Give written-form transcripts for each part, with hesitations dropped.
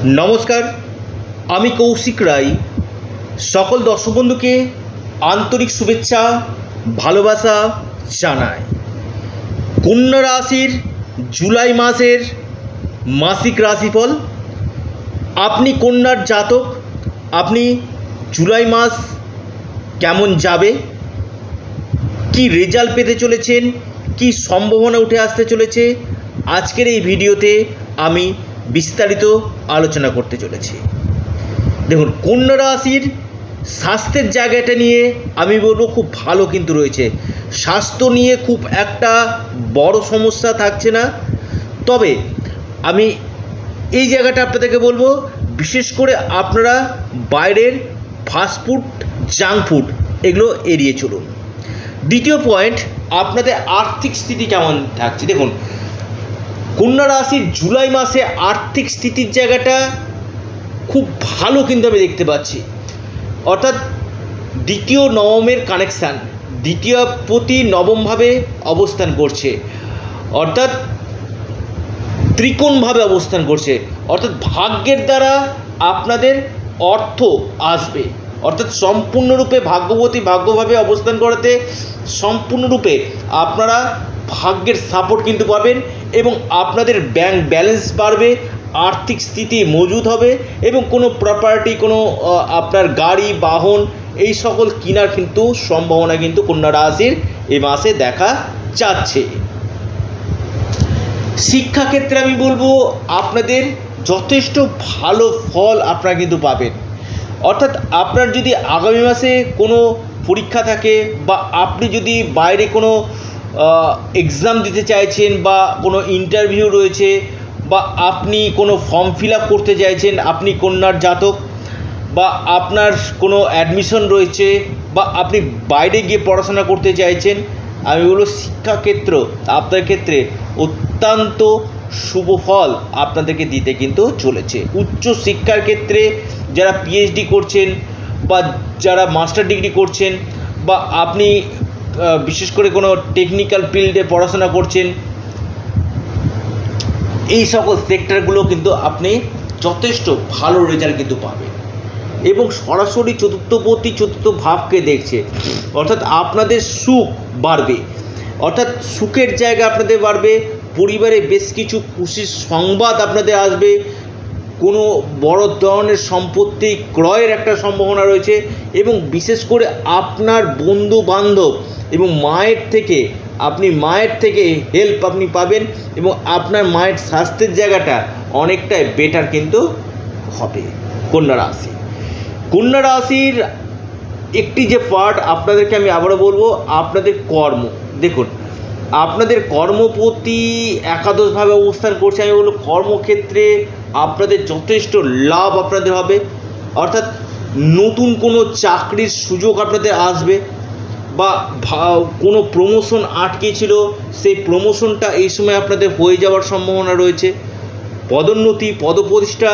নমস্কার, আমি কৌশিক রায়। সকল দর্শক বন্ধুকে আন্তরিক শুভেচ্ছা ভালোবাসা জানাই। কন্যা রাশির জুলাই মাসের মাসিক রাশিফল। আপনি কন্যার জাতক, আপনি জুলাই মাস কেমন যাবে, কি রেজাল্ট পেতে চলেছেন, কি সম্ভাবনা উঠে আসতে চলেছে, আজকের এই ভিডিওতে আমি বিস্তারিত আলোচনা করতে চলেছি। দেখুন, কন্যা রাশির স্বাস্থ্যের জায়গাটা নিয়ে আমি বলবো খুব ভালো কিন্তু রয়েছে। স্বাস্থ্য নিয়ে খুব একটা বড় সমস্যা থাকছে না। তবে আমি এই জায়গাটা আপনাদেরকে বলবো, বিশেষ করে আপনারা বাইরের ফাস্টফুড, জাঙ্ক ফুড এগুলো এড়িয়ে চলুন। দ্বিতীয় পয়েন্ট, আপনাদের আর্থিক স্থিতি কেমন থাকছে। দেখুন, কন্যা রাশির জুলাই মাসে আর্থিক স্থিতির জায়গাটা খুব ভালো কিন্তু আমি দেখতে পাচ্ছি। অর্থাৎ দ্বিতীয় নবমের কানেকশান, দ্বিতীয় প্রতি নবমভাবে অবস্থান করছে, অর্থাৎ ত্রিকোণভাবে অবস্থান করছে। অর্থাৎ ভাগ্যের দ্বারা আপনাদের অর্থ আসবে, অর্থাৎ সম্পূর্ণরূপে ভাগ্যভাবে অবস্থান করাতে সম্পূর্ণরূপে আপনারা ভাগ্যের সাপোর্ট কিন্তু পাবেন এবং আপনাদের ব্যাংক ব্যালেন্স বাড়বে, আর্থিক স্থিতি মজুদ হবে এবং কোনো প্রপার্টি, কোনো আপনার গাড়ি বাহন এই সকল কেনার কিন্তু সম্ভাবনা কিন্তু কন্যা রাশির এই মাসে দেখা যাচ্ছে। শিক্ষাক্ষেত্রে আমি বলবো আপনাদের যথেষ্ট ভালো ফল আপনারা কিন্তু পাবেন। অর্থাৎ আপনার যদি আগামী মাসে কোনো পরীক্ষা থাকে বা আপনি যদি বাইরে কোনো এক্সাম দিতে চাইছেন বা কোনো ইন্টারভিউ রয়েছে বা আপনি কোনো ফর্ম ফিল আপ করতে চাইছেন, আপনি কন্যার জাতক, বা আপনার কোনো অ্যাডমিশন রয়েছে বা আপনি বাইরে গিয়ে পড়াশোনা করতে চাইছেন, আমি বলবো শিক্ষাক্ষেত্র আপনার ক্ষেত্রে অত্যন্ত শুভ ফল আপনাদেরকে দিতে কিন্তু চলেছে। উচ্চ শিক্ষার ক্ষেত্রে যারা পিএইচডি করছেন বা যারা মাস্টার ডিগ্রি করছেন বা আপনি বিশেষ করে কোনো টেকনিক্যাল ফিল্ডে পড়াশোনা করছেন, এই সকল সেক্টরগুলো কিন্তু আপনি যথেষ্ট ভালো রেজাল্ট কিন্তু পাবেন এবং সরাসরি চতুর্থ ভাবকে দেখছে। অর্থাৎ আপনাদের সুখ বাড়বে, অর্থাৎ সুখের জায়গা আপনাদের বাড়বে, পরিবারে বেশ কিছু খুশির সংবাদ আপনাদের আসবে, কোনো বড় ধরনের সম্পত্তি ক্রয়ের একটা সম্ভাবনা রয়েছে এবং বিশেষ করে আপনার বন্ধু বান্ধব এবং মায়ের থেকে হেল্প আপনি পাবেন এবং আপনার মায়ের স্বাস্থ্যের জায়গাটা অনেকটাই বেটার কিন্তু হবে। কন্যা রাশির একটি যে পার্ট আপনাদেরকে আমি আবারও বলবো, আপনাদের কর্ম। দেখুন, আপনাদের কর্মপ্রতি একাদশভাবে অবস্থান করছে। আমি বলবো কর্মক্ষেত্রে আপনাদের যথেষ্ট লাভ আপনাদের হবে। অর্থাৎ নতুন কোনো চাকরির সুযোগ আপনাদের আসবে বা কোনো প্রমোশন আটকে ছিল, সেই প্রমোশনটা এই সময় আপনাদের হয়ে যাওয়ার সম্ভাবনা রয়েছে। পদোন্নতি, পদপ্রতিষ্ঠা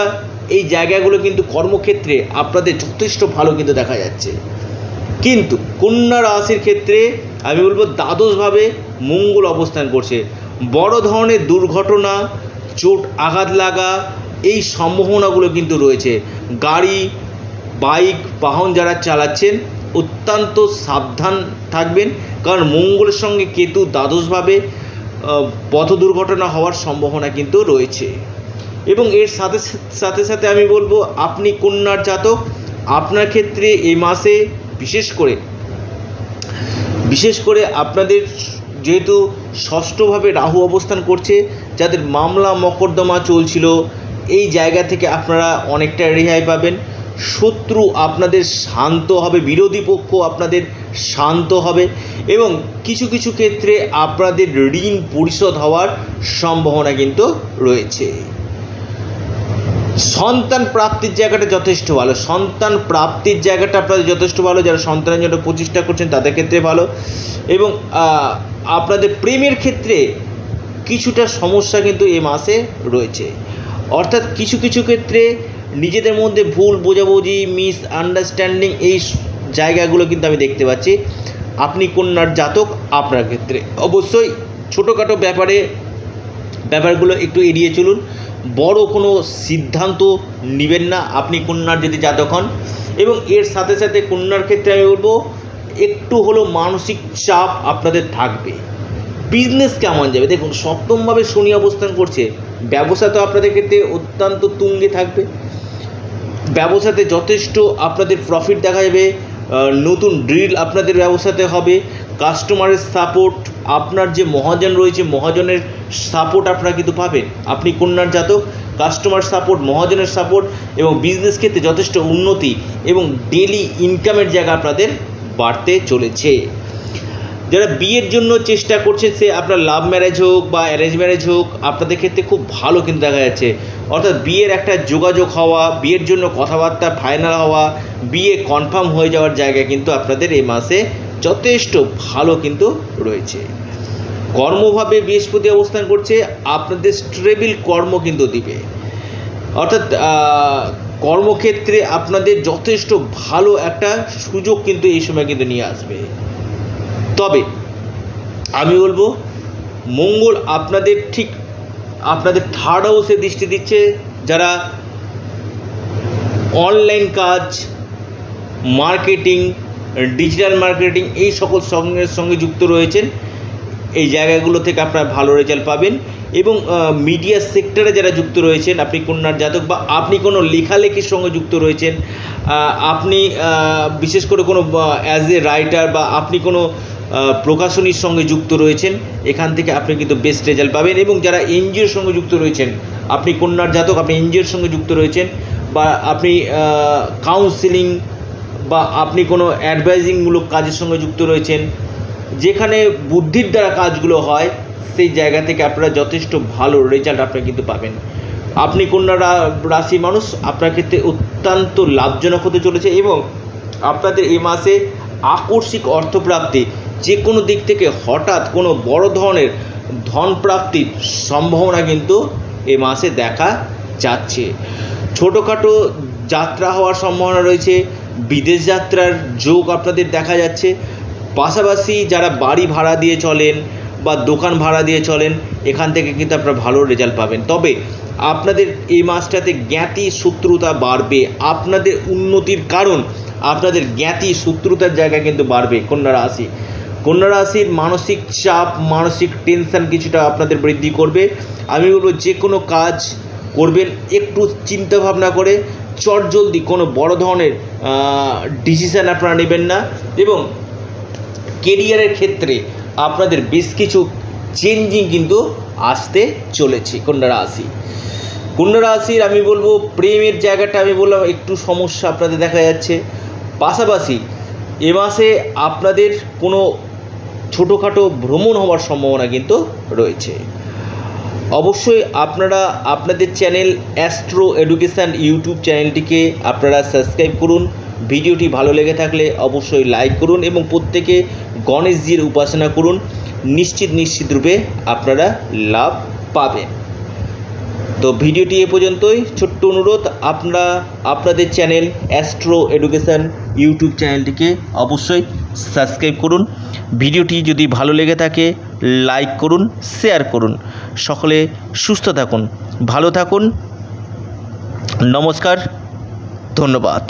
এই জায়গাগুলো কিন্তু কর্মক্ষেত্রে আপনাদের যথেষ্ট ভালো কিন্তু দেখা যাচ্ছে। কিন্তু কন্যা রাশির ক্ষেত্রে আমি বলবো দ্বাদশভাবে মঙ্গল অবস্থান করছে। বড় ধরনের দুর্ঘটনা, চোট আঘাত লাগা এই সম্ভাবনাগুলো কিন্তু রয়েছে। গাড়ি বাইক বাহন যারা চালাচ্ছেন অত্যন্ত সাবধান থাকবেন, কারণ মঙ্গলের সঙ্গে কেতু দ্বাদশভাবে পথ দুর্ঘটনা হওয়ার সম্ভাবনা কিন্তু রয়েছে। এবং এর সাথে সাথে আমি বলবো আপনি কন্যার জাতক, আপনার ক্ষেত্রে এই মাসে বিশেষ করে আপনাদের যেহেতু ষষ্ঠভাবে রাহু অবস্থান করছে, যাদের মামলা মকদ্দমা চলছিল এই জায়গা থেকে আপনারা অনেকটা রেহাই পাবেন। শত্রু আপনাদের শান্ত হবে, বিরোধী পক্ষ আপনাদের শান্ত হবে এবং কিছু কিছু ক্ষেত্রে আপনাদের ঋণ পরিশোধ হওয়ার সম্ভাবনা কিন্তু রয়েছে। সন্তান প্রাপ্তির জায়গাটা যথেষ্ট ভালো, আপনাদের যথেষ্ট ভালো। যারা সন্তানের জন্য প্রচেষ্টা করছেন তাদের ক্ষেত্রে ভালো এবং আপনাদের প্রেমের ক্ষেত্রে কিছুটা সমস্যা কিন্তু এই মাসে রয়েছে। অর্থাৎ কিছু কিছু ক্ষেত্রে নিজেদের মধ্যে ভুল বোঝাবুঝি, মিসআন্ডারস্ট্যান্ডিং এই জায়গাগুলো কিন্তু আমি দেখতে পাচ্ছি। আপনি কন্যার জাতক, আপনার ক্ষেত্রে অবশ্যই ছোটোখাটো ব্যাপারে ব্যাপারগুলো একটু এড়িয়ে চলুন। বড় কোনো সিদ্ধান্ত নেবেন না আপনি কন্যার যদি জাতক হন। এবং এর সাথে সাথে কন্যার ক্ষেত্রে আমি বলবো একটু হলো মানসিক চাপ আপনাদের থাকবে। বিজনেস কেমন যাবে? দেখুন, সপ্তমভাবে শনি অবস্থান করছে, ব্যবসা তো আপনাদের ক্ষেত্রে অত্যন্ত তুঙ্গে থাকবে। ব্যবসাতে যথেষ্ট আপনাদের প্রফিট দেখা যাবে, নতুন ড্রিল আপনাদের ব্যবসাতে হবে, কাস্টমারের সাপোর্ট, আপনার যে মহাজন রয়েছে মহাজনের সাপোর্ট আপনারা কিন্তু পাবেন। আপনি কন্যার জাতক, কাস্টমার সাপোর্ট, মহাজনের সাপোর্ট এবং বিজনেস ক্ষেত্রে যথেষ্ট উন্নতি এবং ডেলি ইনকামের জায়গা আপনাদের বাড়তে চলেছে। যারা বিয়ের জন্য চেষ্টা করছে, সে আপনার লাভ ম্যারেজ হোক বা অ্যারেঞ্জ ম্যারেজ হোক, আপনাদের ক্ষেত্রে খুব ভালো কিন্তু দেখা যাচ্ছে। অর্থাৎ বিয়ের একটা যোগাযোগ হওয়া, বিয়ের জন্য কথাবার্তা ফাইনাল হওয়া, বিয়ে কনফার্ম হয়ে যাওয়ার জায়গা কিন্তু আপনাদের এই মাসে যথেষ্ট ভালো কিন্তু রয়েছে। কর্মভাবে বৃহস্পতি অবস্থান করছে, আপনাদের স্টেবল কর্ম কিন্তু দিবে। অর্থাৎ কর্মক্ষেত্রে আপনাদের যথেষ্ট ভালো একটা সুযোগ কিন্তু এই সময় কিন্তু নিয়ে আসবে। তবে আমি বলবো মঙ্গল আপনাদের ঠিক আপনাদের থার্ড হাউসে দৃষ্টি দিচ্ছে। যারা অনলাইন কাজ, মার্কেটিং, ডিজিটাল মার্কেটিং এই সকল সঙ্গে যুক্ত রয়েছেন, এই জায়গাগুলো থেকে আপনারা ভালো রেজাল্ট পাবেন। এবং মিডিয়া সেক্টরে যারা যুক্ত রয়েছেন, আপনি কন্যার জাতক বা আপনি কোনো লেখালেখির সঙ্গে যুক্ত রয়েছেন, আপনি বিশেষ করে কোনো অ্যাজ এ রাইটার বা আপনি কোনো প্রকাশনীর সঙ্গে যুক্ত রয়েছেন, এখান থেকে আপনি কিন্তু বেস্ট রেজাল্ট পাবেন। এবং যারা এনজিওর সঙ্গে যুক্ত রয়েছেন, আপনি কন্যার জাতক, আপনি এনজিওর সঙ্গে যুক্ত রয়েছেন বা আপনি কাউন্সিলিং বা আপনি কোনো অ্যাডভাইজিংমূলক কাজের সঙ্গে যুক্ত রয়েছেন, যেখানে বুদ্ধির দ্বারা কাজগুলো হয়, সেই জায়গা থেকে আপনারা যথেষ্ট ভালো রেজাল্ট আপনারা কিন্তু পাবেন। আপনি কন্যা রাশি মানুষ, আপনার ক্ষেত্রে অত্যন্ত লাভজনক হতে চলেছে এবং আপনাদের এই মাসে আকস্মিক অর্থপ্রাপ্তি, যে কোনো দিক থেকে হঠাৎ কোনো বড় ধরনের ধন প্রাপ্তির সম্ভাবনা কিন্তু এই মাসে দেখা যাচ্ছে। ছোটোখাটো যাত্রা হওয়ার সম্ভাবনা রয়েছে, বিদেশ যাত্রার যোগ আপনাদের দেখা যাচ্ছে। পাশাপাশি যারা বাড়ি ভাড়া দিয়ে চলেন বা দোকান ভাড়া দিয়ে চলেন, এখান থেকে কিন্তু আপনারা ভালো রেজাল্ট পাবেন। তবে আপনাদের এই মাসটাতে জ্ঞাতি শত্রুতা বাড়বে। আপনাদের উন্নতির কারণ আপনাদের জ্ঞাতি শত্রুতার জায়গা কিন্তু বাড়বে। কন্যা রাশির মানসিক চাপ, মানসিক টেনশন কিছুটা আপনাদের বৃদ্ধি করবে। আমি বলবো যে কোনো কাজ করবেন একটু চিন্তা ভাবনা করে, চটজলদি কোনো বড় ধরনের ডিসিশান আপনারা নেবেন না। এবং কেরিয়ারের ক্ষেত্রে আপনাদের বেশ কিছু চেঞ্জিং কিন্তু আসতে চলেছে। কন্যা রাশির আমি বলবো প্রেমের জায়গাটা আমি বললাম একটু সমস্যা আপনাদের দেখা যাচ্ছে। পাশাপাশি এ মাসে আপনাদের কোনো ছোটোখাটো ভ্রমণ হওয়ার সম্ভাবনা কিন্তু রয়েছে। অবশ্যই আপনারা আপনাদের চ্যানেল অ্যাস্ট্রো এডুকেশান ইউটিউব চ্যানেলটিকে আপনারা সাবস্ক্রাইব করুন। ভিডিওটি ভালো লেগে থাকলে অবশ্যই লাইক করুন এবং প্রত্যেকে গণেশজির উপাসনা করুন। নিশ্চিত রূপে আপনারা লাভ পাবেন। তো ভিডিওটি এ পর্যন্তই। ছোট্ট অনুরোধ, আপনারা আপনাদের চ্যানেল অ্যাস্ট্রো এডুকেশান ইউটিউব চ্যানেলটিকে অবশ্যই সাবস্ক্রাইব করুন। ভিডিওটি যদি ভালো লেগে থাকে লাইক করুন, শেয়ার করুন। সকলে সুস্থ থাকুন, ভালো থাকুন। নমস্কার, ধন্যবাদ।